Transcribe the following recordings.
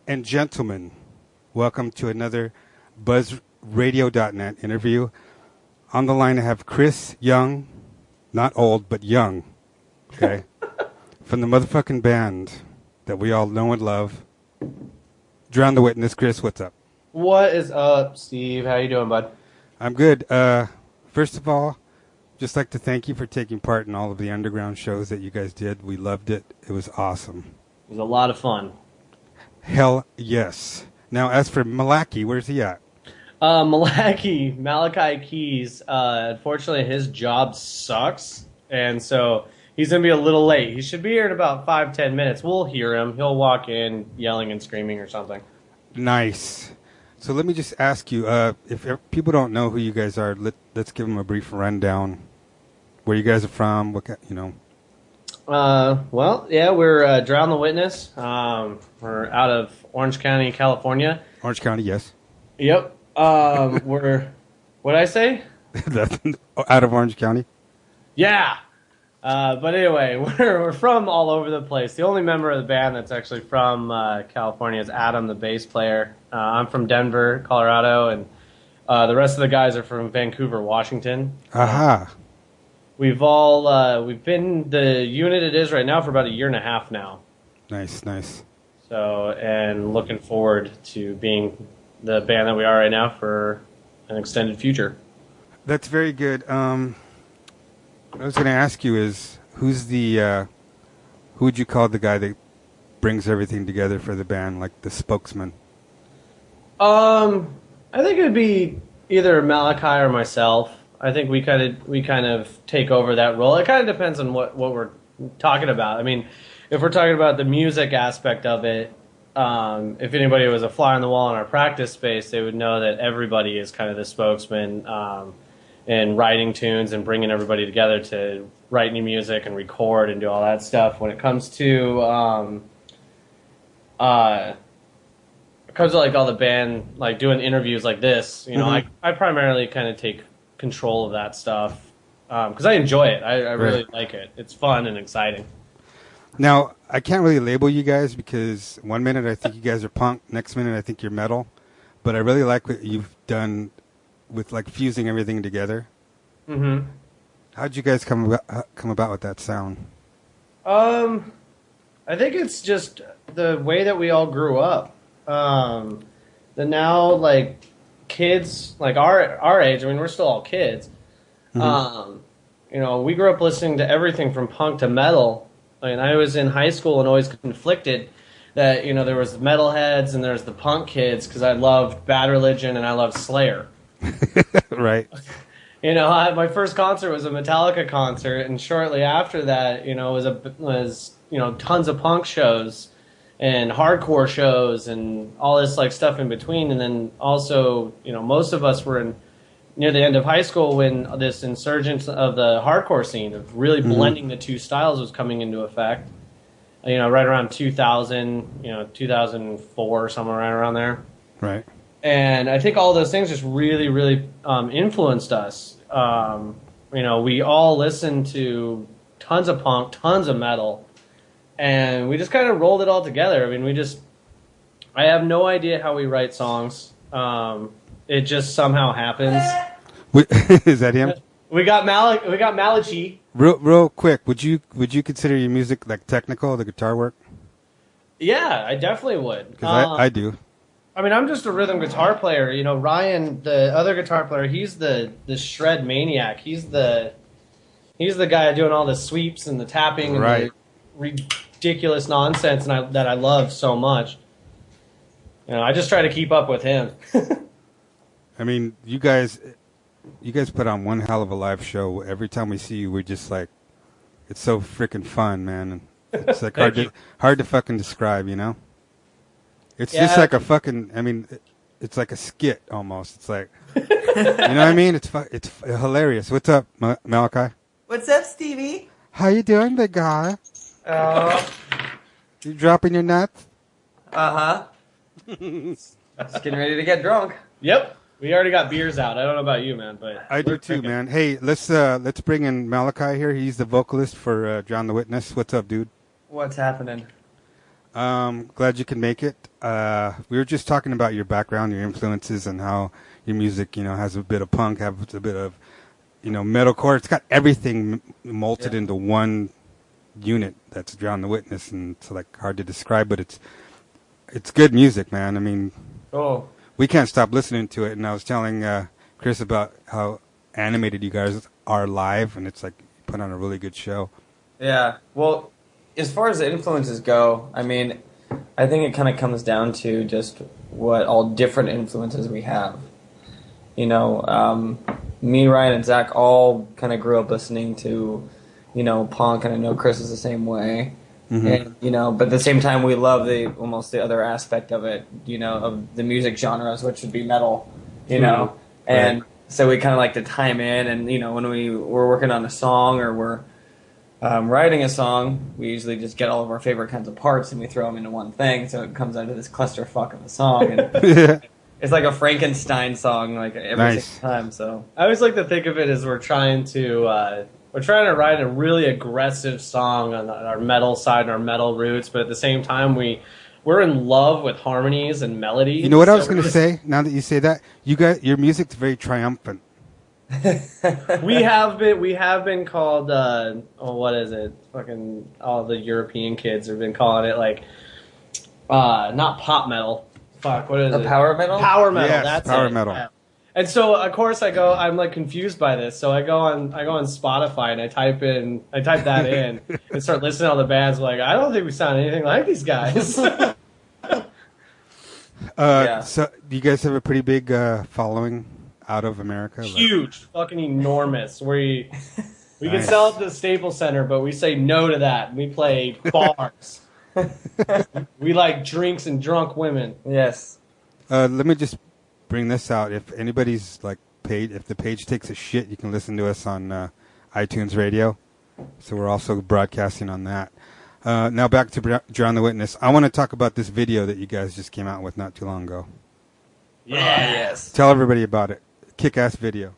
and gentlemen, welcome to another BuzzRadio.net interview. On the line I have Chris Young, not old, but young, okay, from the motherfucking band that we all know and love. Drown the Witness. Chris, what's up? What is up, Steve? How you doing, bud? I'm good. First of all, just like to thank you for taking part in all of the underground shows that you guys did. We loved it. It was awesome. It was a lot of fun. Hell yes. Now, as for Malachi, where's he at? Malachi Kies, unfortunately his job sucks, and so he's going to be a little late. He should be here in about 5-10 minutes. We'll hear him. He'll walk in yelling and screaming or something. Nice. So let me just ask you, if people don't know who you guys are, let's give them a brief rundown. Where you guys are from, Well, yeah, we're Drown the Witness. We're out of Orange County, California. Orange County, yes. Yep. We're, what'd I say? Out of Orange County? Yeah. But anyway, we're from all over the place. The only member of the band that's actually from California is Adam, the bass player. I'm from Denver, Colorado, and the rest of the guys are from Vancouver, Washington. Aha. We've been the unit it is right now for about a year and a half now. Nice. So, and looking forward to being the band that we are right now for an extended future. That's very good. What I was going to ask you is, who would you call the guy that brings everything together for the band, like the spokesman? I think it would be either Malachi or myself. I think we kind of take over that role. It kind of depends on what we're talking about. I mean, if we're talking about the music aspect of it, if anybody was a fly on the wall in our practice space, they would know that everybody is kind of the spokesman in writing tunes and bringing everybody together to write new music and record and do all that stuff. When it comes to like all the band, like doing interviews like this, you know, Mm-hmm. I primarily kind of take control of that stuff because I enjoy it. I really like it. It's fun and exciting. Now, I can't really label you guys because one minute I think you guys are punk, next minute I think you're metal, but I really like what you've done with like fusing everything together. Mm-hmm. How'd you guys come about with that sound? I think it's just the way that we all grew up. The now like kids like our age. I mean, we're still all kids. Mm-hmm. You know, we grew up listening to everything from punk to metal. I mean, I was in high school and always conflicted that, you know, there was the metalheads and there's the punk kids because I loved Bad Religion and I loved Slayer. Right. You know, my first concert was a Metallica concert, and shortly after that, you know, was tons of punk shows and hardcore shows and all this like stuff in between. And then also, you know, most of us were near the end of high school when this insurgence of the hardcore scene of really blending the two styles was coming into effect. You know, right around 2000, 2004, somewhere right around there. Right. And I think all those things just really, really influenced us. You know, we all listened to tons of punk, tons of metal, and we just kind of rolled it all together. I mean, I have no idea how we write songs. It just somehow happens. Is that him? We got Malachi. Real quick, would you consider your music like technical, the guitar work? Yeah, I definitely would. Because I do. I mean, I'm just a rhythm guitar player. You know, Ryan, the other guitar player, he's the shred maniac. He's the guy doing all the sweeps and the tapping and the ridiculous nonsense that I love so much. You know, I just try to keep up with him. I mean, you guys put on one hell of a live show. Every time we see you, we're just like, it's so freaking fun, man. And it's like hard to fucking describe, you know? It's just like a fucking, I mean, it's like a skit almost. It's like, you know what I mean? It's hilarious. What's up, Malachi? What's up, Stevie? How you doing, big guy? You dropping your nuts? Uh-huh. Just getting ready to get drunk. Yep. We already got beers out. I don't know about you, man, but I do too, man. Hey, let's bring in Malachi here. He's the vocalist for Drown the Witness. What's up, dude? What's happening? Glad you could make it. We were just talking about your background, your influences, and how your music, has a bit of punk, has a bit of, metalcore. It's got everything molded into one unit. That's Drown the Witness, and it's like hard to describe, but it's good music, man. I mean, we can't stop listening to it. And I was telling Chris about how animated you guys are live, and it's like you put on a really good show. Yeah. Well, as far as the influences go, I mean, I think it kind of comes down to just what all different influences we have. Me, Ryan, and Zach all kind of grew up listening to, punk, and I know Chris is the same way. Mm-hmm. And, but at the same time, we love almost the other aspect of it, of the music genres, which would be metal, and right. So we kind of like to time in, and, when we're working on a song or we're writing a song, we usually just get all of our favorite kinds of parts and we throw them into one thing, so it comes out of this clusterfuck of a song. And it's like a Frankenstein song, like every single time. So I always like to think of it as we're trying to write a really aggressive song on our metal side and our metal roots, but at the same time we're in love with harmonies and melodies. You know what I was going to say? Now that you say that, your music's very triumphant. we have been called what is it? Fucking all the European kids have been calling it like not pop metal. Fuck, what is it? Power metal? Power metal. Yes, that's power it. metal. Yeah. And so of course I'm like confused by this. So I go on Spotify and I type that in and start listening to all the bands. Like, I don't think we sound anything like these guys. So do you guys have a pretty big following out of America? Huge, fucking enormous. We can sell at the Staples Center, but we say no to that. We play bars. We like drinks and drunk women. Yes. Let me just bring this out. If anybody's if the page takes a shit, you can listen to us on iTunes Radio. So we're also broadcasting on that. Now back to Drown the Witness. I want to talk about this video that you guys just came out with not too long ago. Yeah. Yes. Tell everybody about it. Kick-ass video.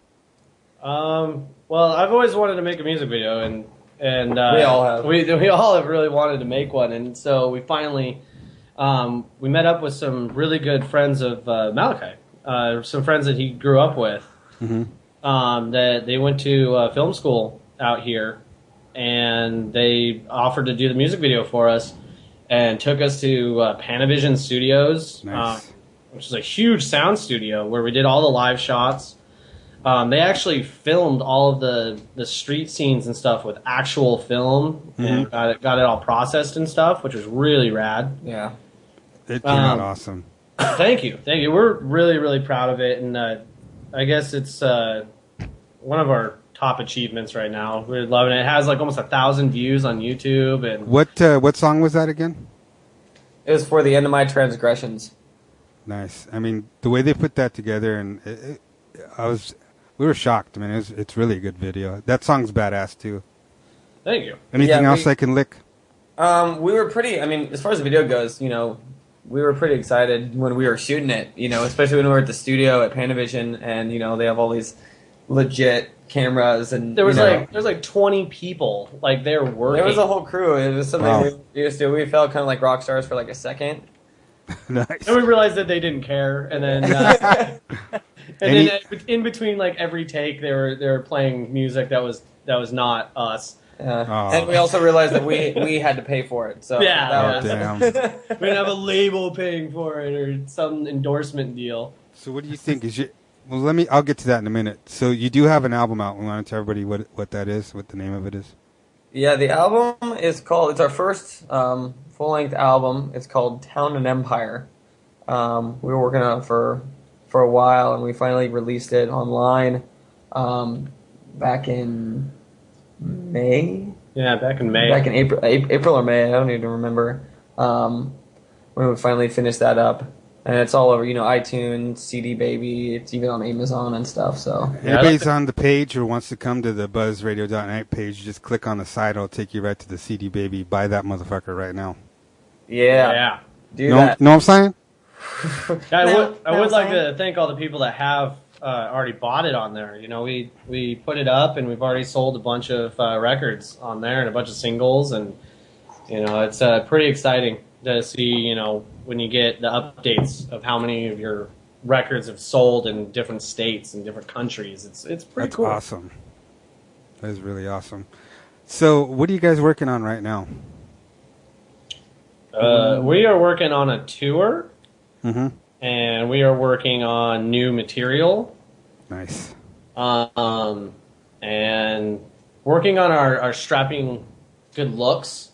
Well, I've always wanted to make a music video, and we all have. We all have really wanted to make one, and so we finally we met up with some really good friends of Malachi, some friends that he grew up with. Mm-hmm. That they went to film school out here, and they offered to do the music video for us, and took us to Panavision Studios. Nice. Which is a huge sound studio where we did all the live shots. They actually filmed all of the street scenes and stuff with actual film, and got it all processed and stuff, which was really rad. Yeah. It came out awesome. Thank you. We're really, really proud of it, and I guess it's one of our top achievements right now. We're loving it. It has like almost 1,000 views on YouTube. And what song was that again? It was For the End of My Transgressions. Nice. I mean, the way they put that together, and we were shocked. I mean, it's really a good video. That song's badass too. Thank you. Anything else I can lick? We were pretty. I mean, as far as the video goes, we were pretty excited when we were shooting it. Especially when we were at the studio at Panavision, and they have all these legit cameras, and there was like 20 people like there working. There was a whole crew. It was something we used to. We felt kind of like rock stars for like a second. Nice. And we realized that they didn't care, and then then in between like every take, they were playing music that was not us. And we also realized that we had to pay for it. So damn. We didn't have a label paying for it or some endorsement deal. So what do you think is I'll get to that in a minute. So you do have an album out. We want to tell everybody what that is, what the name of it is. Yeah, the album is called. It's our first full-length album. It's called Town and Empire. We were working on it for a while, and we finally released it online back in May. Yeah, back in May. Back in April or May. I don't even remember. When we finally finished that up. And it's all over, iTunes, CD Baby. It's even on Amazon and stuff. So anybody's on the page or wants to come to the buzzradio.net page, just click on the site. It'll take you right to the CD Baby. Buy that motherfucker right now. Yeah. Do that. Know what I'm saying? I would like to thank all the people that have already bought it on there. We put it up, and we've already sold a bunch of records on there and a bunch of singles, and it's pretty exciting. to see, when you get the updates of how many of your records have sold in different states and different countries. It's pretty That's cool. awesome. That is really awesome. So, what are you guys working on right now? We are working on a tour, Mm-hmm. and we are working on new material, Nice. and working on our strapping good looks.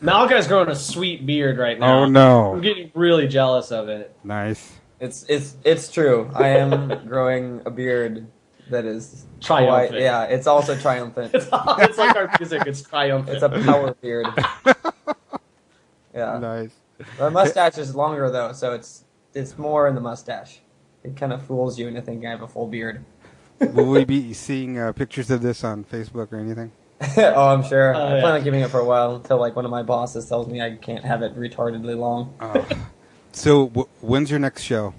Malachi's growing a sweet beard right now. Oh, no. I'm getting really jealous of it. Nice. It's true. I am growing a beard that is Triumphant. it's also triumphant. It's like our music. It's triumphant. It's a power beard. Yeah. Nice. The mustache is longer though, so it's more in the mustache. It kind of fools you into thinking I have a full beard. Will we be seeing pictures of this on Facebook or anything? Oh, I'm sure. Oh, I yeah. plan on keeping it for a while until like one of my bosses tells me I can't have it retardedly long. So, when's your next show?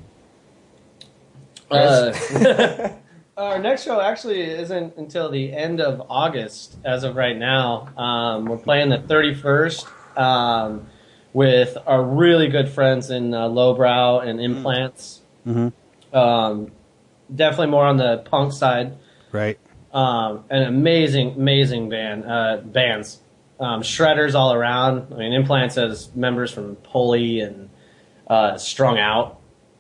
Our next show actually isn't until the end of August, as of right now. We're playing the 31st with our really good friends in Lowbrow and Implants. Mm-hmm. Definitely more on the punk side. Right. An amazing bands. Shredders all around. I mean, Implants has members from Pulley and Strung Out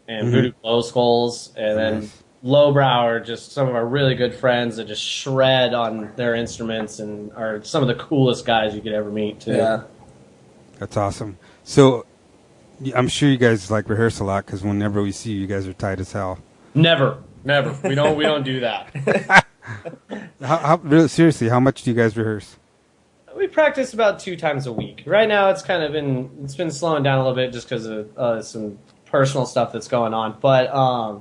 and Voodoo Glow Skulls, and then Lowbrow are just some of our really good friends that just shred on their instruments and are some of the coolest guys you could ever meet too. Yeah. That's awesome. So, I'm sure you guys like rehearse a lot because whenever we see you, you guys are tight as hell. Never. We don't do that. Really seriously, how much do you guys rehearse? We practice about 2 times a week. Right now, it's been slowing down a little bit just because of some personal stuff that's going on. But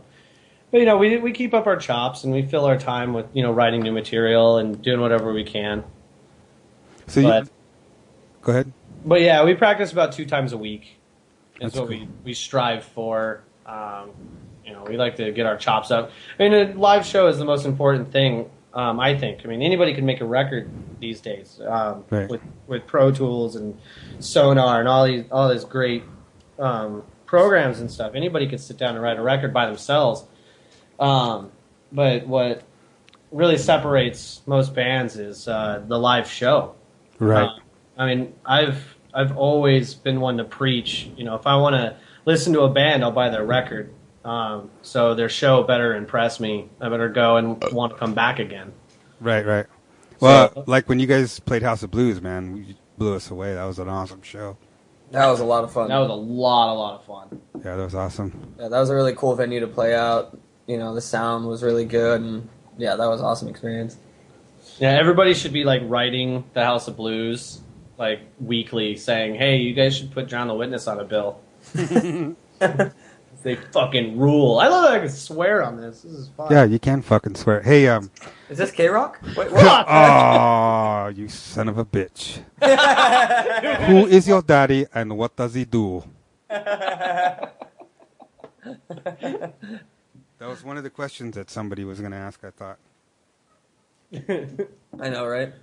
we keep up our chops and we fill our time with writing new material and doing whatever we can. So go ahead. But yeah, we practice about 2 times a week. Is That's what cool. we strive for. We like to get our chops up. I mean, a live show is the most important thing, I think. I mean, anybody can make a record these days Right. with Pro Tools and Sonar and all these great programs and stuff. Anybody could sit down and write a record by themselves. But what really separates most bands is the live show. Right. I mean, I've always been one to preach. If I want to listen to a band, I'll buy their record. So their show better impress me. I better go and want to come back again. Right. Well, like when you guys played House of Blues, man, you blew us away. That was an awesome show. That was a lot of fun. That was a lot of fun. Yeah, that was awesome. Yeah, that was a really cool venue to play out. The sound was really good, and yeah, that was an awesome experience. Yeah, everybody should be like writing the House of Blues like weekly, saying, "Hey, you guys should put John the Witness on a bill." They fucking rule. I love that I can swear on this. This is fun. Yeah, you can fucking swear. Hey, Is this K-Rock? Wait, oh, you son of a bitch. Who is your daddy and what does he do? That was one of the questions that somebody was going to ask, I thought. I know, right?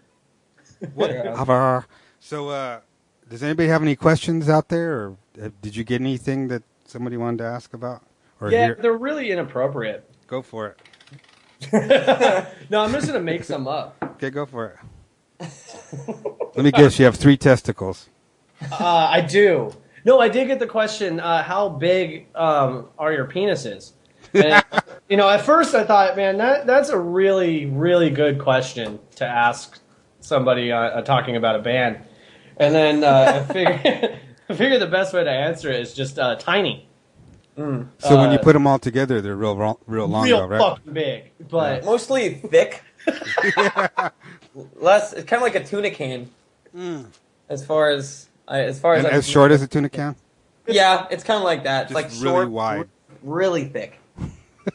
Whatever. So, does anybody have any questions out there? Or did you get anything that somebody wanted to ask about? Or Yeah, hear? they're really inappropriate. Go for it. No, I'm just gonna make some up. Okay, go for it. Let me guess, you have 3 testicles. I do. No, I did get the question, how big are your penises? And, at first I thought, man, that's a really, really good question to ask somebody talking about a band. And then I figured the best way to answer it is just tiny. So when you put them all together, they're real long, Real though, right? fucking big. But Mostly thick. Less. It's kind of like a tuna can. As far as And like, as short as a tuna can? Yeah, it's kind of like that. It's Just like really short, wide. really thick.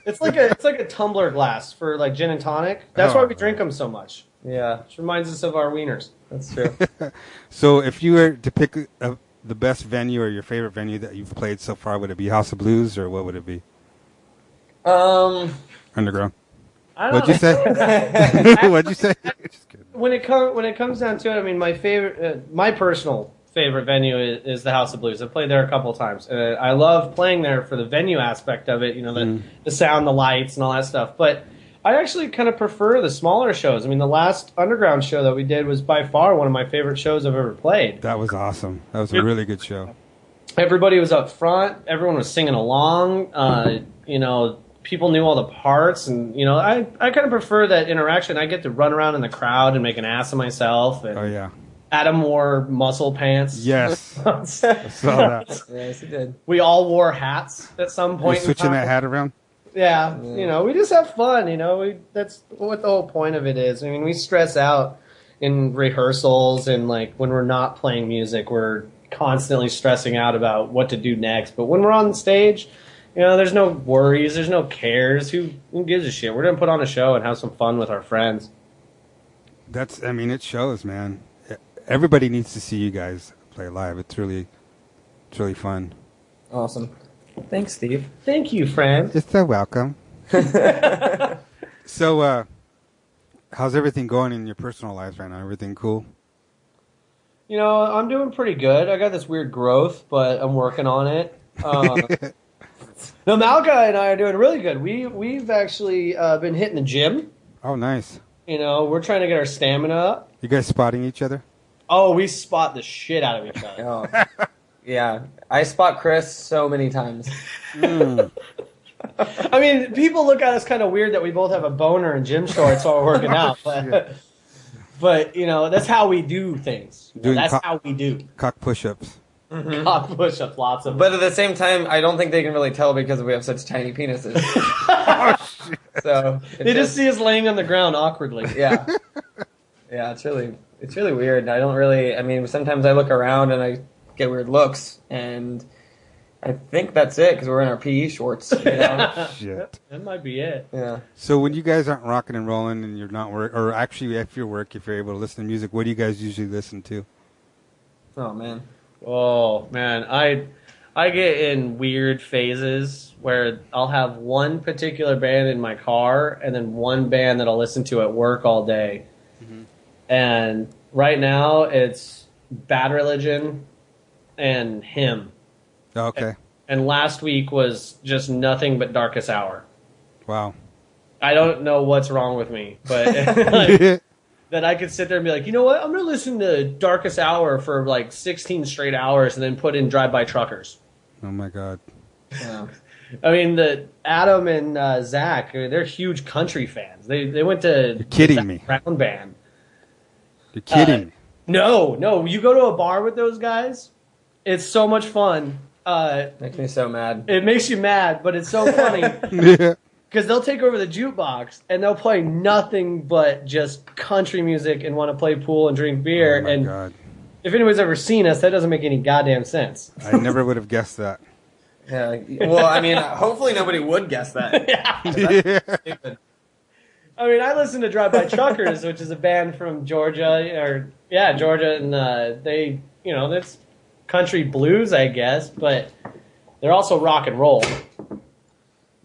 it's like a tumbler glass for like gin and tonic. That's why we drink them so much. Yeah, Which reminds us of our wieners. that's true. So if you were to pick the best venue or your favorite venue that you've played so far, would it be House of Blues or what would it be? Underground. I don't What'd you say? What'd you say? Just kidding. When it comes down to it, I mean, my favorite, my personal favorite venue is the House of Blues. I've played there a couple of times. I love playing there for the venue aspect of it, the sound, the lights, and all that stuff. But I actually kind of prefer the smaller shows. I mean, the last underground show that we did was by far one of my favorite shows I've ever played. That was awesome. That was a really good show. Everybody was up front. Everyone was singing along. People knew all the parts, and I kind of prefer that interaction. I get to run around in the crowd and make an ass of myself. And Oh yeah. Adam wore muscle pants. Yes. I saw that. Yes, he did. We all wore hats at some point. You're switching in time. that hat around. Yeah, we just have fun. That's what the whole point of it is. I mean, we stress out in rehearsals, and like when we're not playing music, we're constantly stressing out about what to do next. But when we're on stage, there's no worries, there's no cares. Who gives a shit? We're gonna put on a show and have some fun with our friends. It shows, man. Everybody needs to see you guys play live. It's really fun. Awesome. Thanks, Steve. Thank you, friend. You're so welcome. So, how's everything going in your personal lives right now? Everything cool? I'm doing pretty good. I got this weird growth, but I'm working on it. No, Malachi and I are doing really good. We've actually been hitting the gym. Oh, nice. We're trying to get our stamina up. You guys spotting each other? Oh, we spot the shit out of each other. Oh. Yeah, I spot Chris so many times. I mean, people look at us kind of weird that we both have a boner and gym shorts while we're working out. But, that's how we do things. That's how we do. Cock push-ups. Mm-hmm. Cock push-ups, lots of them. But at the same time, I don't think they can really tell because we have such tiny penises. Oh, shit. So they just see us laying on the ground awkwardly. Yeah. Yeah, it's really weird. Sometimes I look around and I get weird looks, and I think that's it because we're in our PE shorts. Shit. That might be it. Yeah. So when you guys aren't rocking and rolling and you're not or actually if you're able to listen to music, what do you guys usually listen to? Oh man. Oh man, I get in weird phases where I'll have one particular band in my car and then one band that I'll listen to at work all day. Mm-hmm. And right now it's Bad Religion and Him. Oh, okay. And last week was just nothing but Darkest Hour. Wow. I don't know what's wrong with me, but that I could sit there and be like, you know what? I'm going to listen to Darkest Hour for like 16 straight hours and then put in Drive-By Truckers. Oh my God. Yeah. I mean, Adam and Zach, they're huge country fans. They went to You're kidding me. Brown Band. You're kidding me. No. You go to a bar with those guys, it's so much fun. Makes me so mad. It makes you mad, but it's so funny. Yeah. Because they'll take over the jukebox and they'll play nothing but just country music and want to play pool and drink beer. Oh my and God. if anyone's ever seen us, that doesn't make any goddamn sense. I never would have guessed that. Yeah. Well, hopefully nobody would guess that. Yeah. I mean, I listen to Drive-By Truckers, which is a band from Georgia, Georgia, and they, that's country blues, I guess, but they're also rock and roll.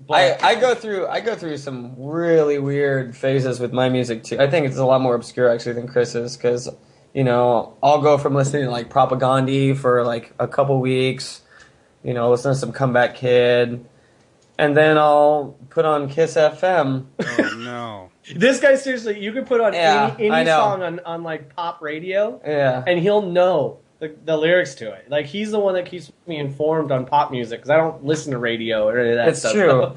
But I go through some really weird phases with my music too. I think it's a lot more obscure actually than Chris's because I'll go from listening to like Propagandhi for like a couple weeks, listen to some Comeback Kid, and then I'll put on Kiss FM. Oh no! This guy seriously, you could put on any know. song on like pop radio, Yeah, and he'll know the lyrics to it. Like he's the one that keeps me informed on pop music because I don't listen to radio or any of that it's stuff. true.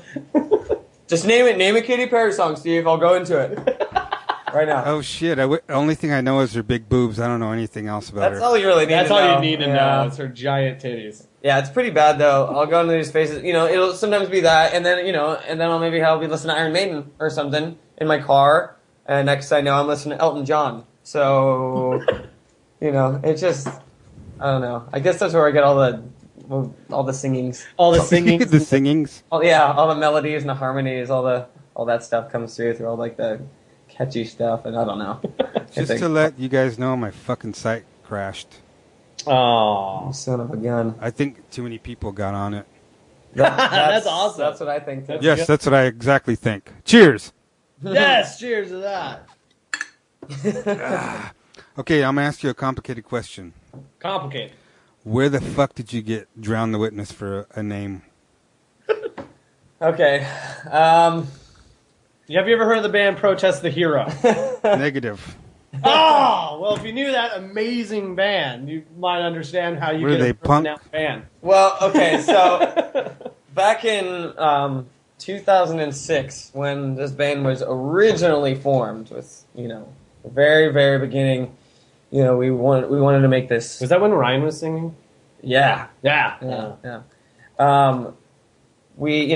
Just name it. Name a Katy Perry song, Steve. I'll go into it right now. Oh shit! The only thing I know is her big boobs. I don't know anything else about That's her. all you really need. That's to all know. you need to know. It's her giant titties. Yeah, it's pretty bad though. I'll go into these phases. It'll sometimes be that, and then I'll maybe be listening to Iron Maiden or something in my car, and next I know I'm listening to Elton John. So, it's just I don't know. I guess that's where I get all the singings. All the singing. The singings. All the melodies and the harmonies, all that stuff comes through all like the catchy stuff, and I don't know. Just to let you guys know, my fucking site crashed. Oh, Son of a gun. I think too many people got on it. That's awesome. That's what I think. Too. Yes, that's what I exactly think. Cheers. Yes, cheers to that. Okay, I'm gonna ask you a complicated question. Complicated. Where the fuck did you get Drown the Witness for a name? Okay. Have you ever heard of the band Protest the Hero? Negative. Oh, well, if you knew that amazing band, you might understand how you Were get they a punk? pronounced band. Well, okay, so back in 2006, when this band was originally formed, with the very, very beginning, we wanted to make this. Was that when Ryan was singing? Yeah. Yeah. We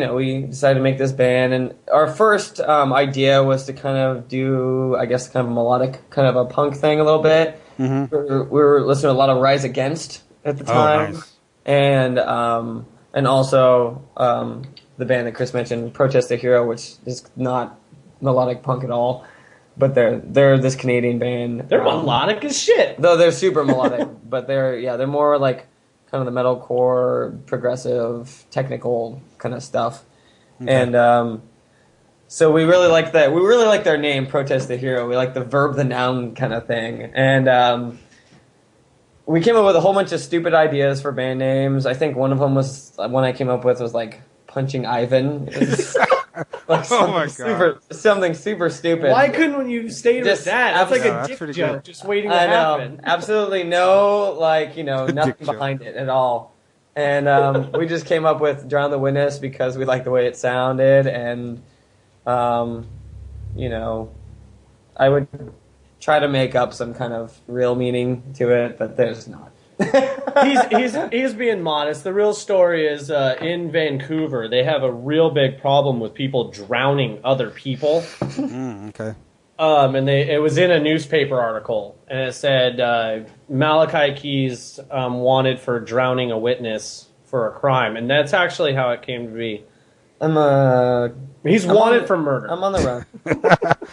decided to make this band, and our first idea was to kind of do, I guess, kind of a melodic, kind of a punk thing a little bit. Mm-hmm. We were listening to a lot of Rise Against at the time, nice. and also the band that Chris mentioned, Protest the Hero, which is not melodic punk at all, but they're this Canadian band. They're melodic as shit. Though they're super melodic, but they're more like kind of the metalcore, progressive, technical kind of stuff. Okay. And so we really like that. We really like their name, Protest the Hero. We like the verb, the noun kind of thing. And we came up with a whole bunch of stupid ideas for band names. I think one of them was, one I came up with was like Punching Ivan. It was like Oh my God. something super stupid. Why couldn't you stay with Just that? That's like that's a dick pretty joke good. just waiting to I know, happen. absolutely no, dick nothing joke. behind it at all. And we just came up with Drown the Witness because we liked the way it sounded, and I would try to make up some kind of real meaning to it, but there's not. He's being modest. The real story is in Vancouver, they have a real big problem with people drowning other people. Okay. And it was in a newspaper article, and it said Malachi Kies wanted for drowning a witness for a crime, and that's actually how it came to be. He's wanted for murder. I'm on the run.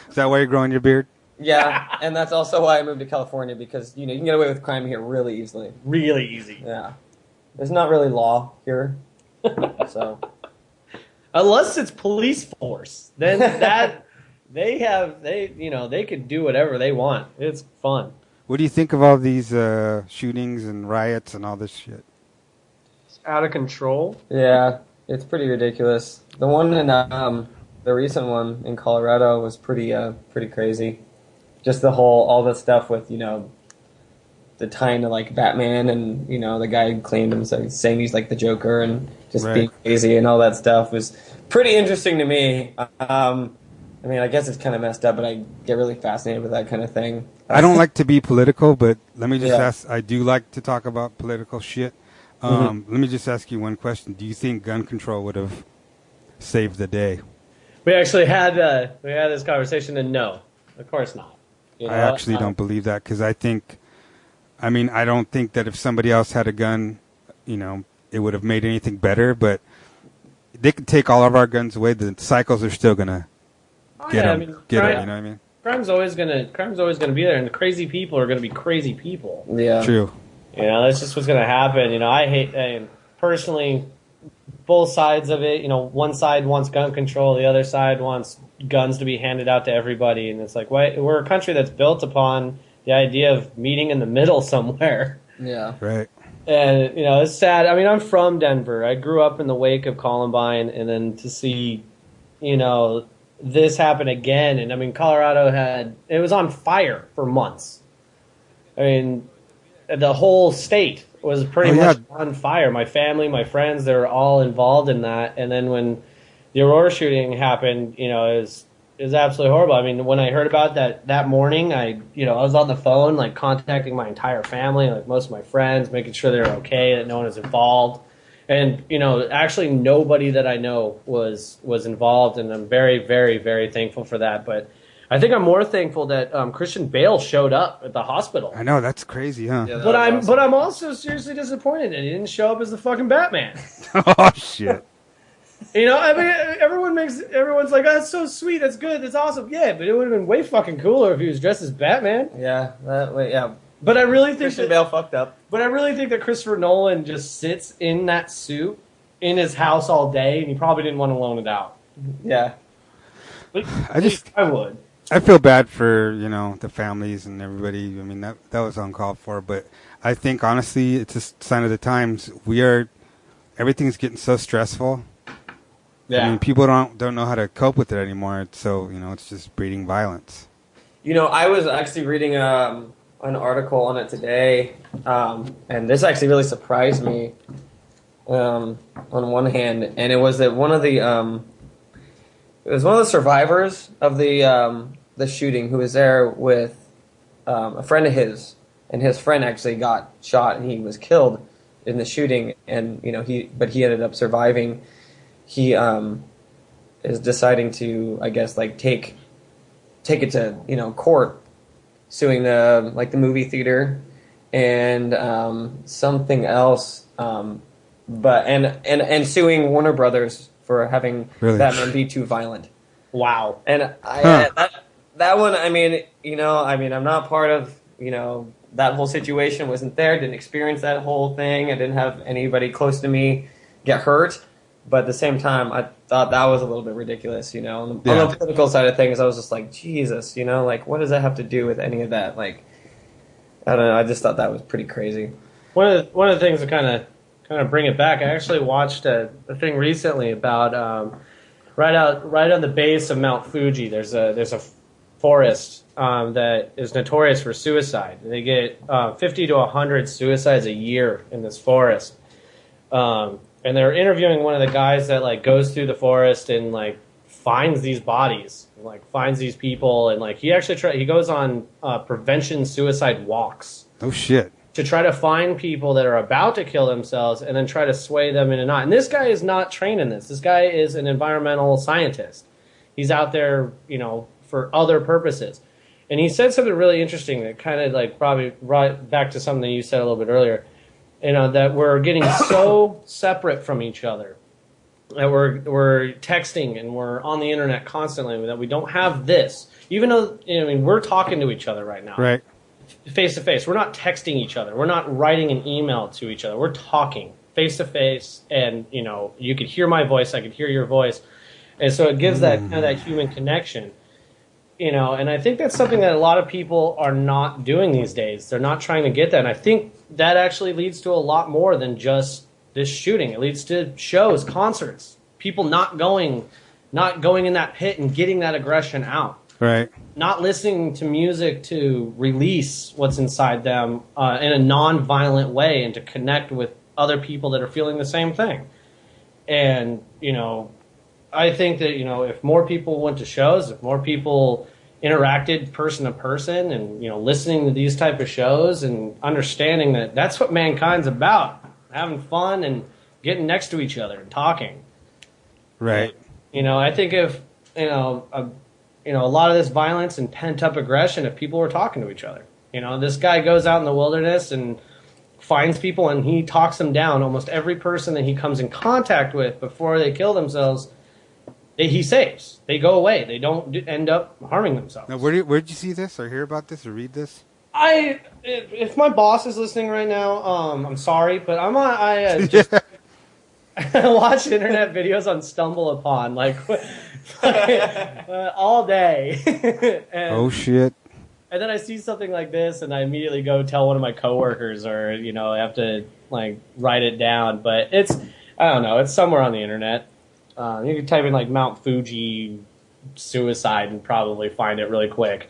Is that why you're growing your beard? Yeah, and that's also why I moved to California, because you can get away with crime here really easily. Really easy. Yeah, there's not really law here, so Unless it's police force, then that they could do whatever they want. It's fun. What do you think of all these shootings and riots and all this shit? It's out of control. yeah, it's pretty ridiculous. The one in the recent one in Colorado was pretty crazy. Just all the stuff with the tying to like Batman, and the guy claimed himself saying he's like the Joker and just Right. being crazy and all that stuff was pretty interesting to me. I mean, I guess it's kind of messed up, but I get really fascinated with that kind of thing. I don't like to be political, but let me just Yeah. ask. I do like to talk about political shit. Let me just ask you one question. Do you think gun control would have saved the day? We actually had this conversation, and no, of course not. I actually don't believe that, because I don't think that if somebody else had a gun, it would have made anything better. But they could take all of our guns away. The cycles are still gonna get them. You know what I mean? Crime's always gonna be there, and the crazy people are gonna be crazy people. Yeah, True. That's just what's gonna happen. I hate personally both sides of it. One side wants gun control, the other side wants guns to be handed out to everybody, and it's like, we're a country that's built upon the idea of meeting in the middle somewhere. yeah. Right. And it's sad. I mean, I'm from Denver. I grew up in the wake of Columbine, and then to see, this happen again. And I mean, Colorado it was on fire for months. I mean, the whole state was pretty much on fire. My family, my friends, they were all involved in that. And then when the Aurora shooting happened, it was absolutely horrible. I mean, when I heard about that morning, I was on the phone, like contacting my entire family, like most of my friends, making sure they're okay, that no one is involved. And, actually nobody that I know was involved, and I'm very, very, very thankful for that. But I think I'm more thankful that Christian Bale showed up at the hospispittal. I know, that's crazy, huh? Yeah, But that was awesome. I'm also seriously disappointed that he didn't show up as the fucking Batman. Oh shit. I mean, everyone's like, oh, that's so sweet, that's good, that's awesome. Yeah, but it would have been way fucking cooler if he was dressed as Batman. Yeah, yeah. But I really think Christian Bale fucked up. But I really think that Christopher Nolan just sits in that suit in his house all day, and he probably didn't want to loan it out. Yeah. But I just- I would. I feel bad for, the families and everybody. I mean, that was uncalled for, but I think honestly, it's a sign of the times. Everything's getting so stressful. Yeah. I mean, people don't know how to cope with it anymore. So, it's just breeding violence. I was actually reading an article on it today, and this actually really surprised me. On one hand, and it was that one of the survivors of the shooting who was there with a friend of his, and his friend actually got shot and he was killed in the shooting, and he ended up surviving. He is deciding to, I guess, like take it to court, suing the movie theater and something else, but and suing Warner Brothers for having Batman be too violent. Wow. And that one, I mean, I'm not part of that whole situation. Wasn't there, didn't experience that whole thing. I didn't have anybody close to me get hurt. But at the same time, I thought that was a little bit ridiculous, On the political side of things, I was just like, Jesus, what does that have to do with any of that? Like, I don't know. I just thought that was pretty crazy. One of the things to kind of bring it back, I actually watched a thing recently about right on the base of Mount Fuji. There's a forest that is notorious for suicide. They get 50 to 100 suicides a year in this forest. And they're interviewing one of the guys that goes through the forest and finds these bodies, finds these people, and he actually he goes on prevention suicide walks. Oh shit! To try to find people that are about to kill themselves and then try to sway them into not. And this guy is not trained in this. This guy is an environmental scientist. He's out there, for other purposes. And he said something really interesting that kind of probably brought back to something you said a little bit earlier. That we're getting so separate from each other, that we're texting and we're on the internet constantly, that we don't have this. Even though, we're talking to each other right now. Right. Face to face. We're not texting each other. We're not writing an email to each other. We're talking face to face, and, you could hear my voice, I could hear your voice. And so it gives that kind of that human connection. And I think that's something that a lot of people are not doing these days. They're not trying to get that. And I think that actually leads to a lot more than just this shooting. It leads to shows, concerts, people not going in that pit and getting that aggression out. Right. Not listening to music to release what's inside them in a non-violent way and to connect with other people that are feeling the same thing. And, I think that, if more people went to shows, if more people interacted person to person and, listening to these type of shows and understanding that that's what mankind's about, having fun and getting next to each other and talking. Right. I think if, a lot of this violence and pent-up aggression, if people were talking to each other. This guy goes out in the wilderness and finds people and he talks them down. Almost every person that he comes in contact with before they kill themselves, he saves. They go away. They don't end up harming themselves. Now, where did you see this or hear about this or read this? If my boss is listening right now, I'm sorry, but I just I watch internet videos on Stumble Upon all day. Oh shit! And then I see something like this, and I immediately go tell one of my coworkers, or I have to write it down. But I don't know. It's somewhere on the internet. You can type in Mount Fuji suicide and probably find it really quick.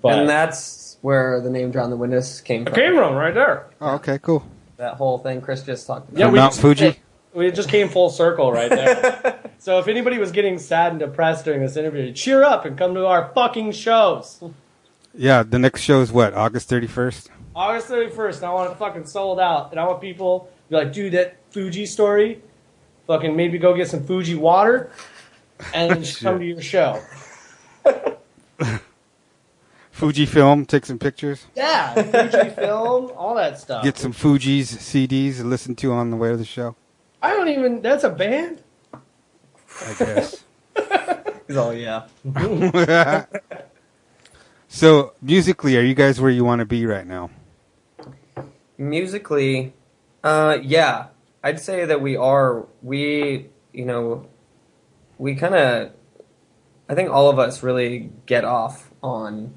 But and that's where the name John the Witness came from. It came from right there. Oh, okay, cool. That whole thing Chris just talked about. Yeah, Mount Fuji? We just came full circle right there. So if anybody was getting sad and depressed during this interview, cheer up and come to our fucking shows. Yeah, the next show is what, August 31st? August 31st, and I want it fucking sold out. And I want people to be like, dude, that Fuji story, fucking maybe go get some Fuji water and then just come to your show. Fuji film, take some pictures. Yeah, Fuji film, all that stuff. Get some Fuji's CDs to listen to on the way to the show. That's a band? I guess. Oh, yeah. So, musically, are you guys where you want to be right now? Musically, yeah. I'd say that we are. We kind of I think all of us really get off on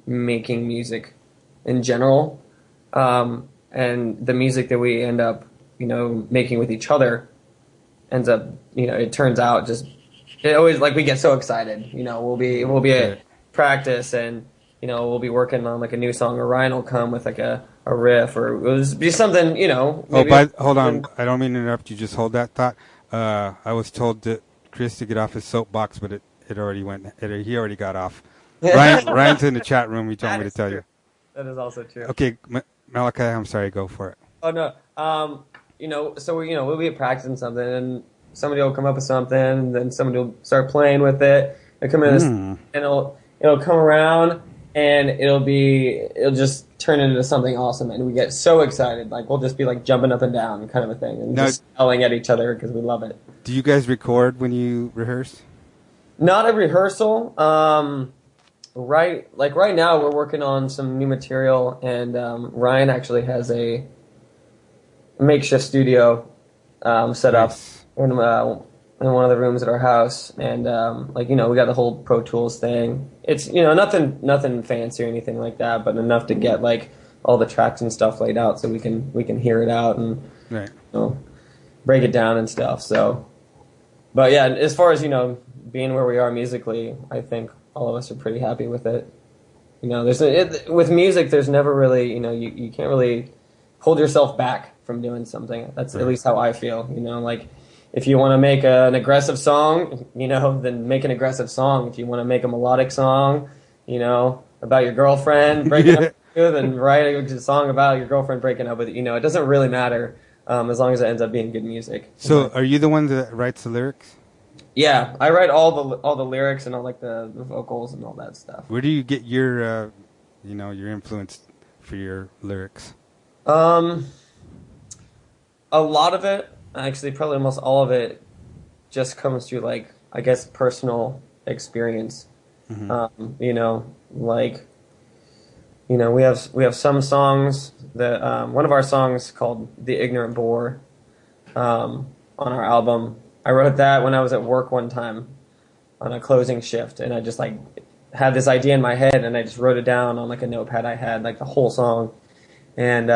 making music in general, and the music that we end up, making with each other ends up, it turns out just it always like we get so excited. We'll be at practice and we'll be working on like a new song, or Ryan will come with like a riff, or it'll just be something, Hold on, I don't mean to interrupt you. Just hold that thought. I was told that Chris to get off his soapbox, but it already went. He already got off. Ryan's in the chat room. He told me to tell you. That is also true. Okay, Malachi, I'm sorry. Go for it. Oh no. So we'll be practicing something, and somebody will come up with something, and then somebody will start playing with it. It'll come in, and it'll come around, and it'll just turn into something awesome, and we get so excited. Like we'll just be like jumping up and down, kind of a thing, and just yelling at each other because we love it. Do you guys record when you rehearse? Not a rehearsal. Right now we're working on some new material, and Ryan actually has a makeshift studio set up in one of the rooms at our house, and we got the whole Pro Tools thing. It's nothing fancy or anything like that, but enough to get like all the tracks and stuff laid out so we can hear it out and break it down and stuff. So, but yeah, as far as being where we are musically, I think all of us are pretty happy with it. With music, there's never really, you can't really hold yourself back from doing something. That's at least how I feel. Like if you want to make an aggressive song, then make an aggressive song. If you want to make a melodic song, about your girlfriend breaking up with you, then write a song about your girlfriend breaking up with you. It doesn't really matter as long as it ends up being good music. So, are you the one that writes the lyrics? Yeah, I write all the lyrics and all like the vocals and all that stuff. Where do you get your your influence for your lyrics? A lot of it, actually, probably almost all of it, just comes through like I guess personal experience. Mm-hmm. We have some songs that one of our songs called "The Ignorant Bore" on our album. I wrote that when I was at work one time on a closing shift, and I just like had this idea in my head, and I just wrote it down on like a notepad I had, like the whole song. And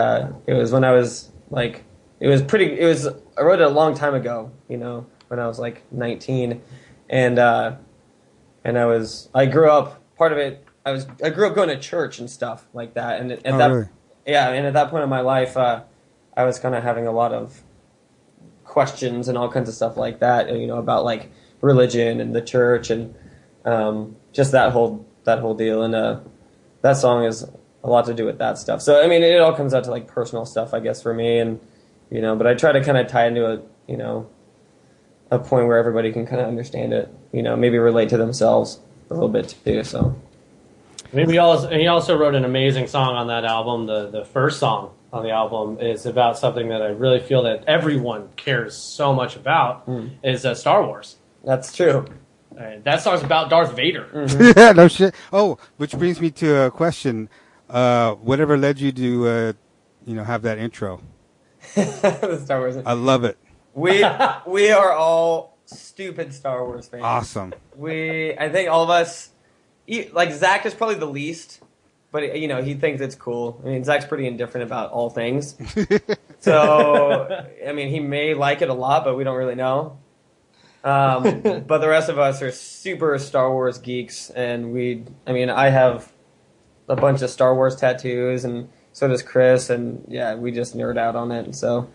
it was when I was like, I wrote it a long time ago, when I was like 19, and I grew up, part of it, I grew up going to church and stuff like that, and really? Yeah, and at that point in my life, I was kind of having a lot of questions and all kinds of stuff like that, about like religion and the church and just that whole deal, and that song is a lot to do with that stuff. So I mean, it all comes out to like personal stuff, I guess, for me, and but I try to kind of tie into a point where everybody can kind of understand it, maybe relate to themselves a little bit too. So maybe he also wrote an amazing song on that album. The first song on the album is about something that I really feel that everyone cares so much about is Star Wars. That's true. That song's about Darth Vader. Mm-hmm. Yeah, no shit. Oh, which brings me to a question. Whatever led you to, have that intro? The Star Wars. I love it. We are all stupid Star Wars fans. Awesome. I think all of us, like Zach is probably the least. But, he thinks it's cool. I mean, Zach's pretty indifferent about all things. So, I mean, he may like it a lot, but we don't really know. But the rest of us are super Star Wars geeks. And I have a bunch of Star Wars tattoos, and so does Chris. And, yeah, we just nerd out on it. So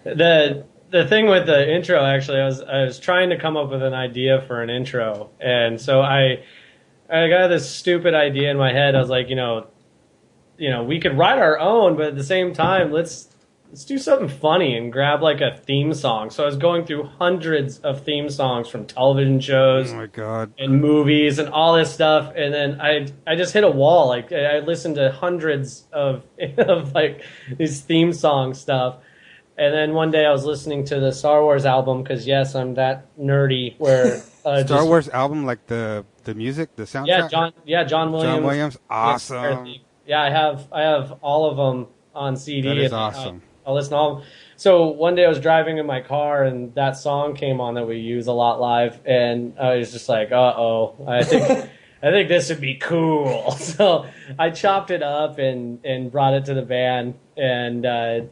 the thing with the intro, actually, I was trying to come up with an idea for an intro. And so I got this stupid idea in my head. I was like, we could write our own, but at the same time, let's do something funny and grab like a theme song. So I was going through hundreds of theme songs from television shows, oh my God, and movies and all this stuff, and then I just hit a wall. Like I listened to hundreds of like these theme song stuff. And then one day I was listening to the Star Wars album because yes, I'm that nerdy. Where Star Wars album, like the music, the soundtrack. John Williams. John Williams, awesome. Yeah, I have all of them on CD. That is awesome. I'll listen to all of them. So one day I was driving in my car and that song came on that we use a lot live, and I was just like, uh-oh, I think this would be cool. So I chopped it up and brought it to the band, and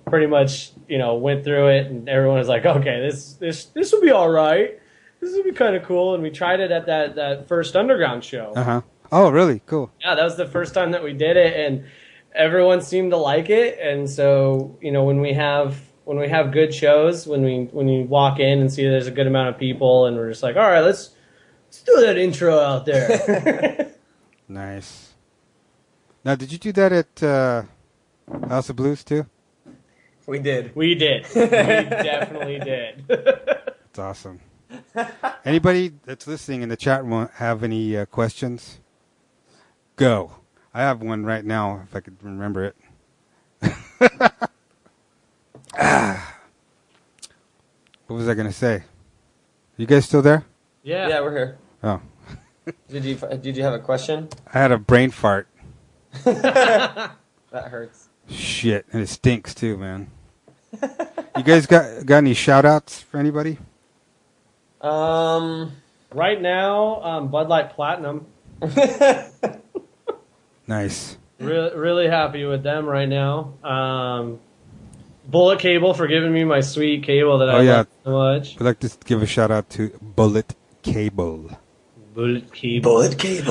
pretty much, went through it, and everyone was like, okay, this will be all right. This will be kind of cool. And we tried it at that first Underground show. Uh-huh. Oh, really? Cool. Yeah, that was the first time that we did it, and everyone seemed to like it. And so, when we have good shows, when you walk in and see there's a good amount of people, and we're just like, all right, let's do that intro out there. Nice. Now, did you do that at House of Blues too? We did. We definitely did. That's awesome. Anybody that's listening in the chat room have any questions? Go. I have one right now, if I could remember it. What was I going to say? You guys still there? Yeah, we're here. Oh. Did you have a question? I had a brain fart. That hurts. Shit, and it stinks too, man. You guys got any shout-outs for anybody? Right now, Bud Light Platinum. Nice. Really happy with them right now. Bullet Cable for giving me my sweet cable that I love so much. I'd like to give a shout-out to Bullet Cable. Bullet Cable.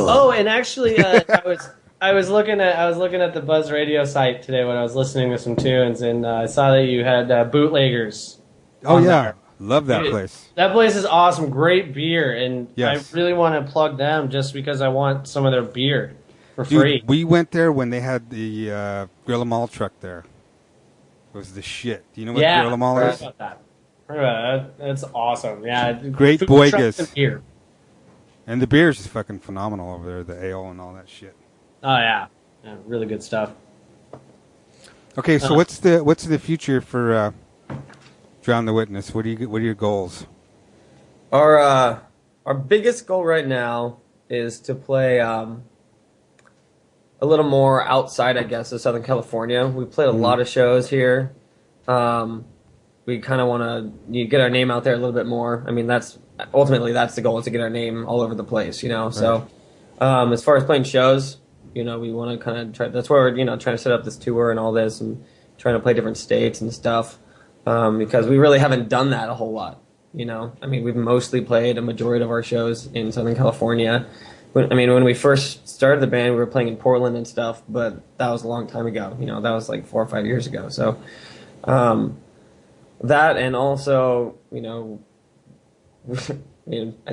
Oh, and actually, I was looking at the Buzz Radio site today when I was listening to some tunes, and I saw that you had Bootleggers. Oh yeah, there. love that place. That place is awesome, great beer, and Yes. I really want to plug them just because I want some of their beer for free. We went there when they had the Grill 'Em All truck there. It was the shit. Do you know what Grill 'Em All is? Heard about that. That's awesome. Yeah, Great food boigas. trucks and beer. And the beer is just fucking phenomenal over there, the ale and all that shit. Oh yeah, really good stuff. Okay, so what's the future for Drown the Witness? What are your goals? Our biggest goal right now is to play a little more outside, I guess, of Southern California. We played a lot of shows here. We kind of want to get our name out there a little bit more. I mean, that's the goal, is to get our name all over the place, Right. So, as far as playing shows, we want to kind of try. That's where we're, trying to set up this tour and all this, and trying to play different states and stuff, because we really haven't done that a whole lot. I mean, we've mostly played a majority of our shows in Southern California. When we first started the band, we were playing in Portland and stuff, but that was a long time ago. That was like 4 or 5 years ago. So, that, and also, I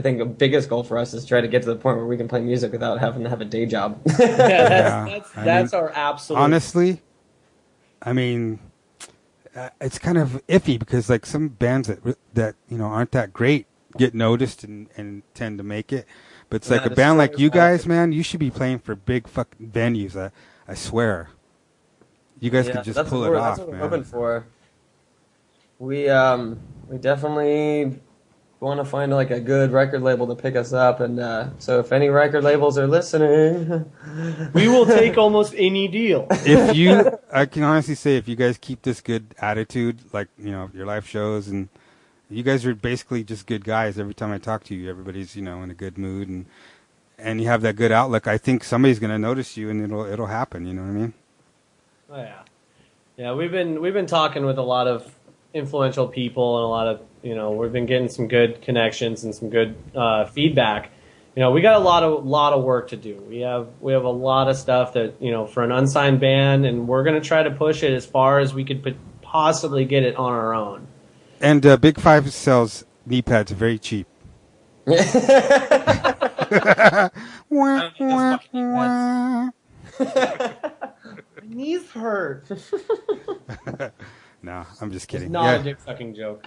think the biggest goal for us is try to get to the point where we can play music without having to have a day job. That's our absolute. Honestly, I mean, it's kind of iffy because like some bands that aren't that great get noticed and tend to make it. But it's like a band like you guys, man, you should be playing for big fucking venues. I swear. You guys could just pull it off, that's what man. we're hoping for. We definitely want to find like a good record label to pick us up, and so if any record labels are listening, we will take almost any deal. I can honestly say, if you guys keep this good attitude, like your live shows, and you guys are basically just good guys. Every time I talk to you, everybody's in a good mood, and you have that good outlook. I think somebody's gonna notice you, and it'll happen. You know what I mean? Oh yeah. We've been talking with a lot of influential people, and a lot of we've been getting some good connections and some good feedback. We got a lot of work to do. We have a lot of stuff that for an unsigned band, and we're gonna try to push it as far as we could possibly get it on our own. And Big Five sells knee pads very cheap. My knees hurt. No, I'm just kidding. It's not a dick sucking joke.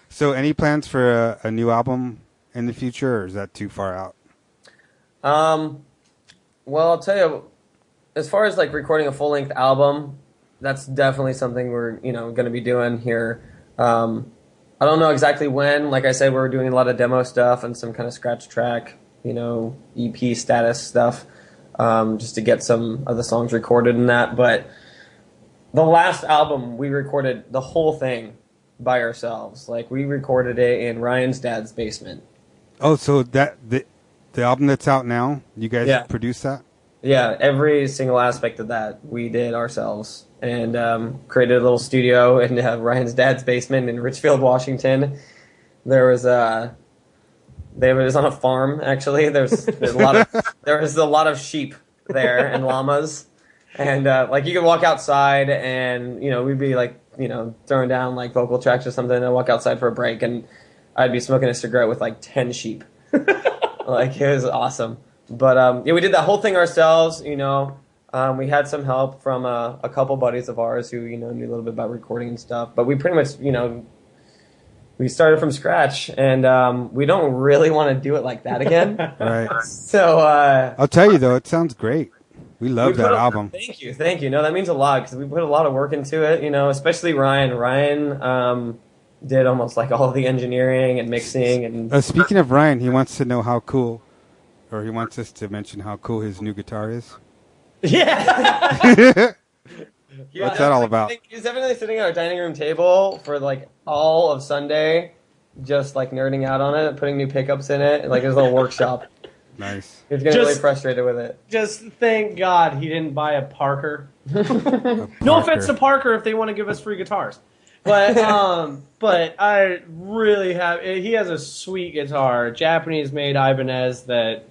So, any plans for a new album in the future, or is that too far out? Well, I'll tell you, as far as like recording a full length album, that's definitely something we're going to be doing here. I don't know exactly when. Like I said, we're doing a lot of demo stuff and some kind of scratch track, EP status stuff, just to get some of the songs recorded and that. But The last album, we recorded the whole thing by ourselves. Like, we recorded it in Ryan's dad's basement. Oh, so the album that's out now, you guys produced that? Yeah, every single aspect of that we did ourselves, and created a little studio in Ryan's dad's basement in Richfield, Washington. There was it was on a farm, actually. There's a lot of sheep there and llamas. And, like, you could walk outside and, we'd be, like, throwing down, like, vocal tracks or something, and I'd walk outside for a break, and I'd be smoking a cigarette with, like, 10 sheep. Like, it was awesome. But, we did that whole thing ourselves, We had some help from a couple buddies of ours who, knew a little bit about recording and stuff. But we pretty much, we started from scratch, and we don't really want to do it like that again. Right. So, I'll tell you, though, it sounds great. We love that album. Thank you. No, that means a lot because we put a lot of work into it. Especially Ryan. Ryan did almost like all the engineering and mixing. And speaking of Ryan, he wants to know he wants us to mention how cool his new guitar is. Yeah. What's that all about? He's definitely sitting at our dining room table for like all of Sunday, just like nerding out on it, putting new pickups in it, like his little workshop. Nice. He's getting really frustrated with it. Just thank God he didn't buy a Parker. No offense to Parker if they want to give us free guitars. But I really he has a sweet guitar, Japanese-made Ibanez that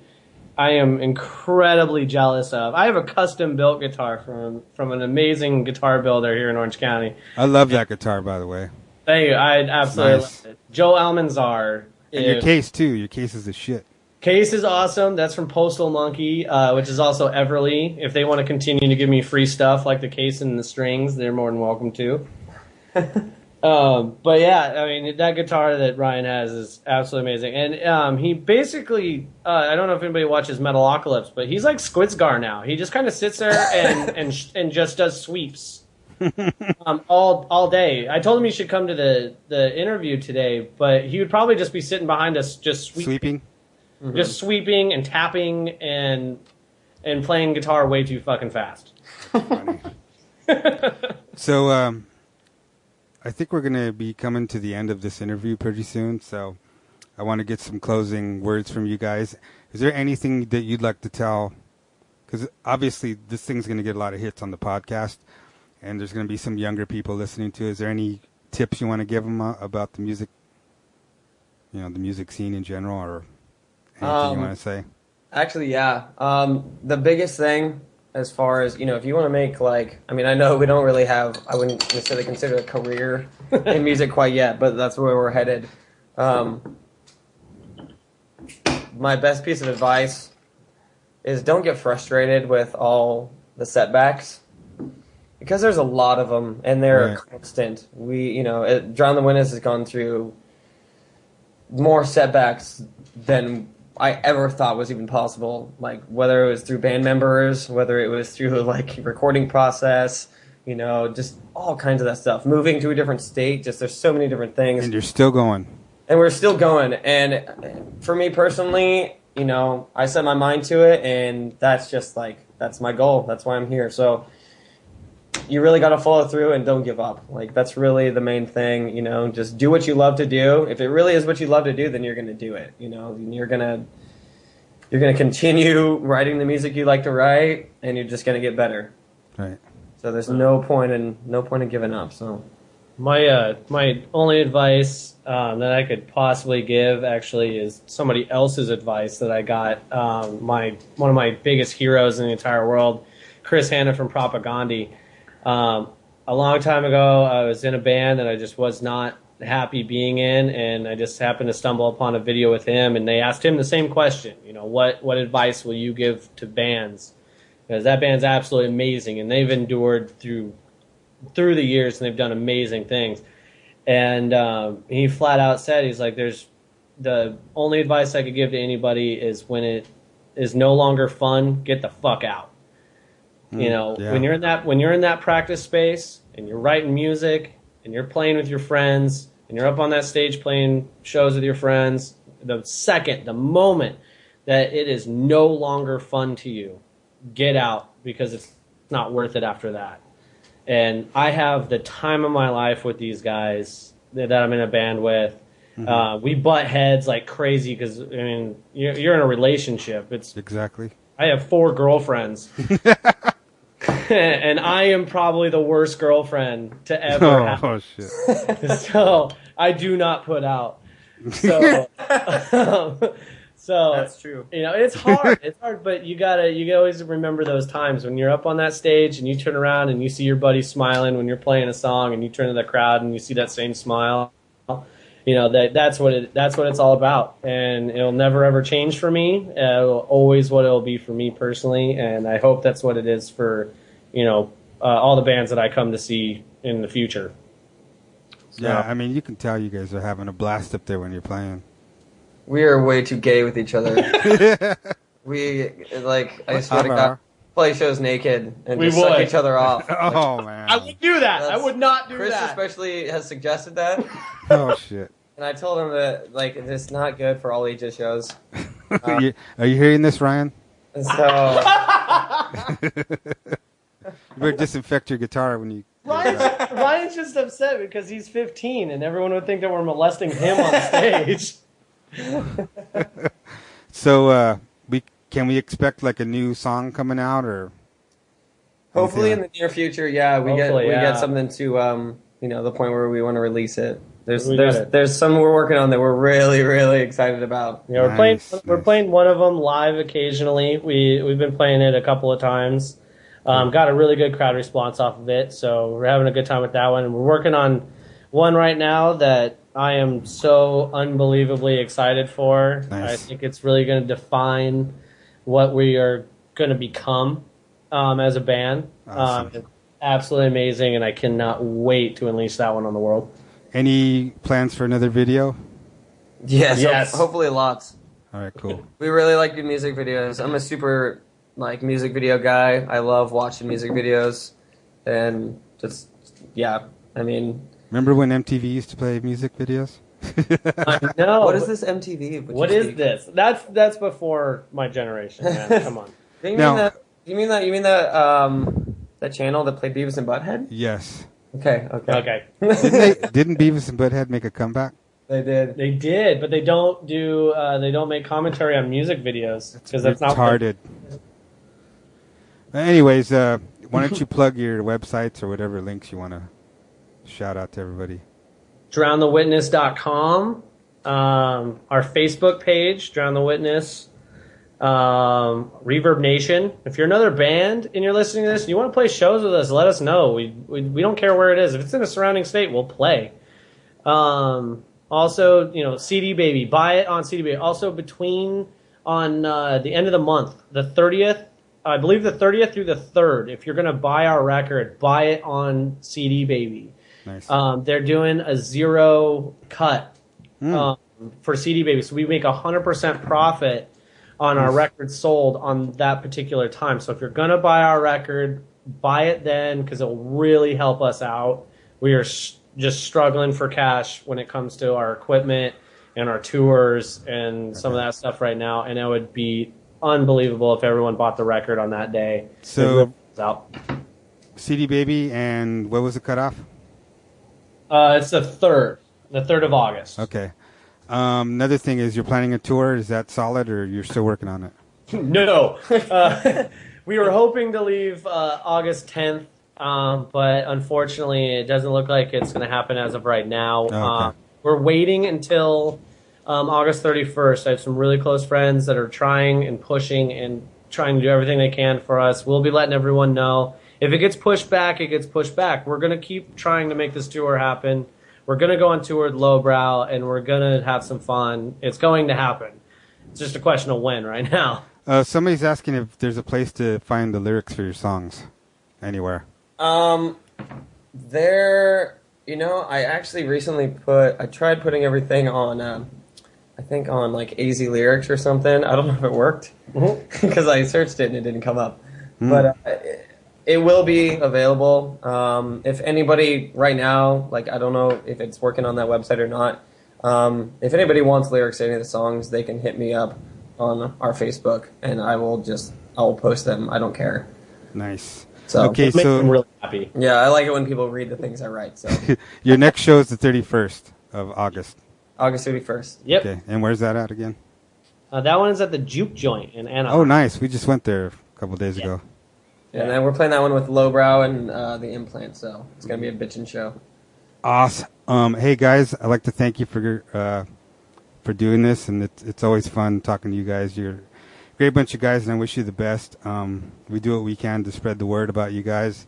I am incredibly jealous of. I have a custom-built guitar from an amazing guitar builder here in Orange County. I love that guitar, by the way. Thank you. I absolutely love it. Joe Almanzar. And your case, too. Your case is the shit. Case is awesome. That's from Postal Monkey, which is also Everly. If they want to continue to give me free stuff like the case and the strings, they're more than welcome to. But yeah, I mean, that guitar that Ryan has is absolutely amazing. And he basically, I don't know if anybody watches Metalocalypse, but he's like Squidsgar now. He just kind of sits there and just does sweeps all day. I told him he should come to the interview today, but he would probably just be sitting behind us just sweeping. Mm-hmm. Just sweeping and tapping and playing guitar way too fucking fast. Funny. So, I think we're going to be coming to the end of this interview pretty soon, so I want to get some closing words from you guys. Is there anything that you'd like to tell? Because obviously this thing's going to get a lot of hits on the podcast, and there's going to be some younger people listening to it. Is there any tips you want to give them about the music, the music scene in general, or anything you want to say? Actually, yeah. The biggest thing, as far as, if you want to make, I know we don't really have, I wouldn't necessarily consider a career in music quite yet, but that's where we're headed. My best piece of advice is don't get frustrated with all the setbacks, because there's a lot of them, and they're constant. Drown the Witness has gone through more setbacks than I ever thought was even possible, like whether it was through band members, whether it was through like recording process, just all kinds of that stuff. Moving to a different state, there's so many different things. And you're still going. And we're still going. And for me personally, I set my mind to it, and that's just that's my goal. That's why I'm here. So you really got to follow through and don't give up. That's really the main thing, just do what you love to do. If it really is what you love to do, then you're going to do it, you're going to continue writing the music you like to write, and you're just going to get better. Right. So there's no point in giving up. So my only advice that I could possibly give actually is somebody else's advice that I got. One of my biggest heroes in the entire world, Chris Hanna from Propagandhi. A long time ago, I was in a band that I just was not happy being in, and I just happened to stumble upon a video with him, and they asked him the same question, what advice will you give to bands? Because that band's absolutely amazing, and they've endured through the years, and they've done amazing things. And he flat out said, he's like, there's the only advice I could give to anybody is when it is no longer fun, get the fuck out. When you're in that practice space and you're writing music and you're playing with your friends and you're up on that stage playing shows with your friends, the moment that it is no longer fun to you, get out, because it's not worth it after that. and I have the time of my life with these guys that I'm in a band with. We butt heads like crazy because I mean you're in a relationship. It's exactly. I have 4 girlfriends, and I am probably the worst girlfriend to ever have. Oh shit! So I do not put out. So, so That's true. You know, it's hard. It's hard, but you always remember those times when you're up on that stage and you turn around and you see your buddy smiling when you're playing a song, and you turn to the crowd and you see that same smile. You know that's what it's all about, and it'll never ever change for me. It'll always what it'll be for me personally, and I hope that's what it is for all the bands that I come to see in the future. So. Yeah, I mean you can tell you guys are having a blast up there when you're playing. We are way too gay with each other. We I swear to God, play shows naked and just suck each other off. Oh man, I would do that. I would not do Chris that. Chris especially has suggested that. Oh shit. And I told him that it's not good for all ages shows. Are you hearing this, Ryan? So you better disinfect your guitar when you. Ryan's just upset because he's 15 and everyone would think that we're molesting him on stage. So can we expect like a new song coming out or? Hopefully in the near future, yeah, we get something to the point where we want to release it. There's some we're working on that we're really really excited about. Yeah, we're playing one of them live occasionally. We've been playing it a couple of times. Got a really good crowd response off of it, so we're having a good time with that one. And we're working on one right now that I am so unbelievably excited for. Nice. I think it's really going to define what we are going to become as a band. Awesome. Absolutely amazing, and I cannot wait to unleash that one on the world. Any plans for another video? Yes. Hopefully lots. All right, cool. We really like doing music videos. I'm a super music video guy. I love watching music videos, and just I mean. Remember when MTV used to play music videos? I know. What is this MTV? What is this? That's before my generation, man. Come on. You mean that channel that played Beavis and Butthead? Yes. Okay. Didn't Beavis and Butthead make a comeback? They did. They did, but they don't make commentary on music videos because that's not retarded. Anyways, why don't you plug your websites or whatever links you want to shout out to everybody? DrownTheWitness.com, our Facebook page, Drown the Witness, Reverb Nation. If you're another band and you're listening to this and you want to play shows with us, let us know. We don't care where it is. If it's in a surrounding state, we'll play. Also, CD Baby, buy it on CD Baby. Also, on the end of the month, the 30th, I believe the 30th through the 3rd, if you're going to buy our record, buy it on CD Baby. Nice. They're doing a 0 cut for CD Baby, so we make 100% profit on our record sold on that particular time. So if you're going to buy our record, buy it then because it will really help us out. We are just struggling for cash when it comes to our equipment and our tours and some of that stuff right now, and it would be unbelievable if everyone bought the record on that day. So, CD Baby, and what was the cutoff? It's the 3rd of August. Okay. Another thing is you're planning a tour. Is that solid, or you're still working on it? No. We were hoping to leave August 10th, but unfortunately it doesn't look like it's going to happen as of right now. Okay. We're waiting until August 31st. I have some really close friends that are trying and pushing and trying to do everything they can for us. We'll be letting everyone know. If it gets pushed back, it gets pushed back. We're going to keep trying to make this tour happen. We're going to go on tour with Lowbrow, and we're going to have some fun. It's going to happen. It's just a question of when right now. Somebody's asking if there's a place to find the lyrics for your songs. Anywhere. I actually recently I tried putting everything on, I think on like AZ Lyrics or something. I don't know if it worked because I searched it and it didn't come up. But it will be available. If anybody right now, I don't know if it's working on that website or not. If anybody wants lyrics to any of the songs, they can hit me up on our Facebook and I will post them. I don't care. Nice. So Okay, It makes so them really happy. yeah, I like it when people read the things I write. So your next show is the 31st of August. August 31st. Yep. Okay, and where's that at again? That one is at the Juke Joint in Anaheim. Oh, nice. We just went there a couple days ago. Yeah, and then we're playing that one with Lowbrow and the Implant. So it's gonna be a bitchin' show. Awesome. Hey guys, I'd like to thank you for doing this, and it's always fun talking to you guys. You're a great bunch of guys, and I wish you the best. We do what we can to spread the word about you guys.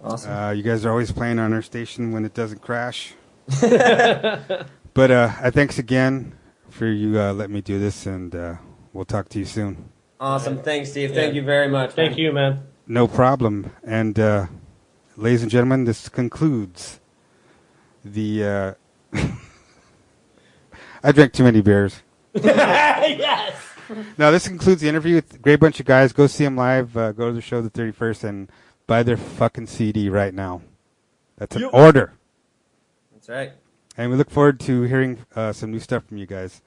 Awesome. You guys are always playing on our station when it doesn't crash. But thanks again for you letting me do this, and we'll talk to you soon. Awesome. Thanks, Steve. Thank you very much. Thank you, man. No problem. And ladies and gentlemen, this concludes the... I drank too many beers. Yes. Now, this concludes the interview with a great bunch of guys. Go see them live. Go to the show the 31st and buy their fucking CD right now. That's an order. That's right. And we look forward to hearing some new stuff from you guys.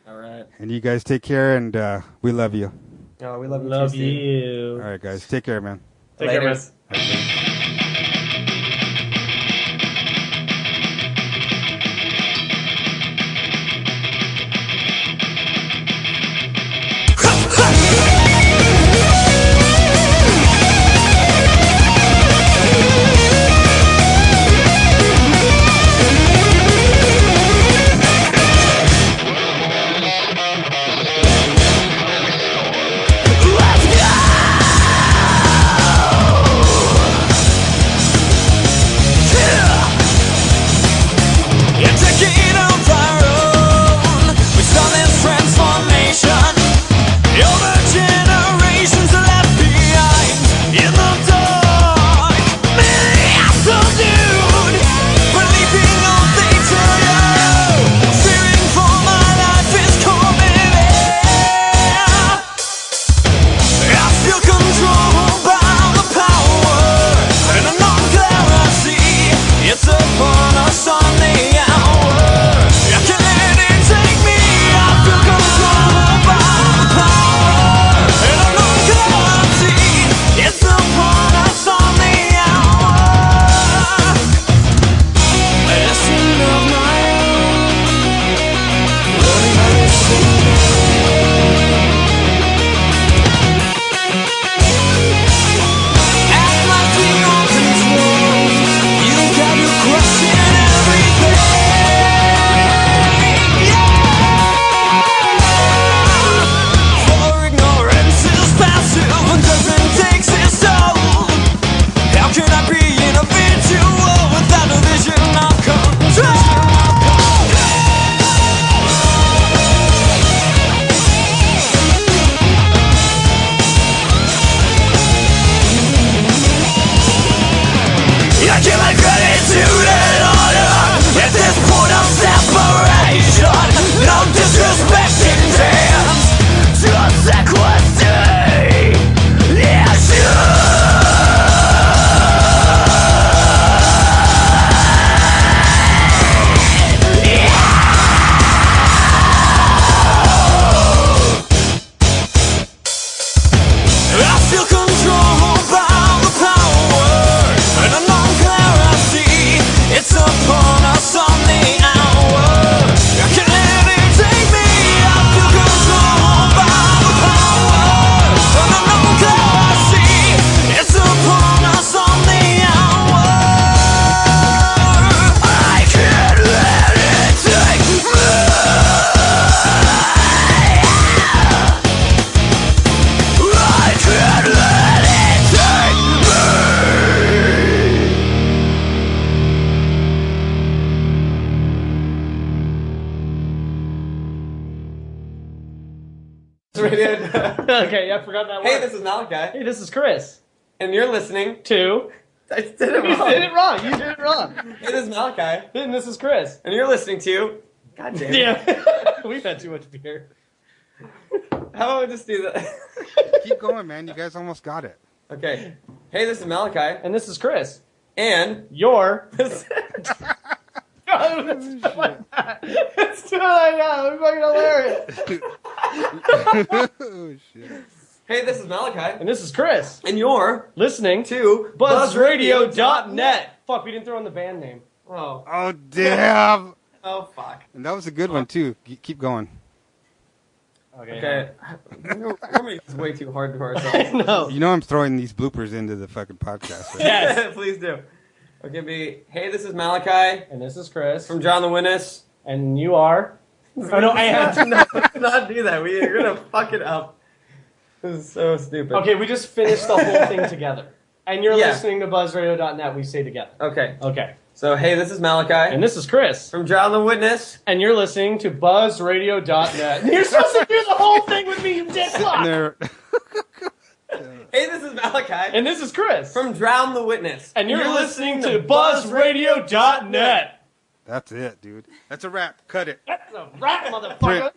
All right. And you guys take care, and we love you. Oh, we love you. Love too, Steve. you. All right, guys. Take care, man. Take care, man. Laters. Okay, I forgot that Hey, word. this is Malachi, Hey, this is Chris. and you're listening. Two. I did it You wrong. did it wrong. You did it wrong. Hey, this is Malachi, And this is Chris. and you're listening to. God damn it. Yeah. We've had too much beer. How about we just do that? Keep going, man. You guys almost got it. Okay. Hey, this is Malachi, And this is Chris. and Your. this. Let's do it like that. Let's do it like that. We're fucking hilarious. Oh, shit. Hey, this is Malachi. And this is Chris. And you're listening to BuzzRadio.net. Fuck, we didn't throw in the band name. Oh. Oh, damn. Oh, fuck. And that was a good one, too. Keep going. Okay. We're making this way too hard for ourselves. No. You know I'm throwing these bloopers into the fucking podcast, right? Yes. Please do. Okay, hey, this is Malachi. And this is Chris. From John the Witness. And you are? Oh, no, I have to not do that. We're going to fuck it up. This is so stupid. Okay, we just finished the whole thing together. And you're listening to BuzzRadio.net, we say together. Okay. So, hey, this is Malachi. And this is Chris. From John the Witness. And you're listening to BuzzRadio.net. You're supposed to do the whole thing with me, you dick fuck! Hey, this is Malachi. And this is Chris. From Drown the Witness. And you're listening to BuzzRadio.net. That's it, dude. That's a wrap. Cut it. That's a wrap, motherfucker.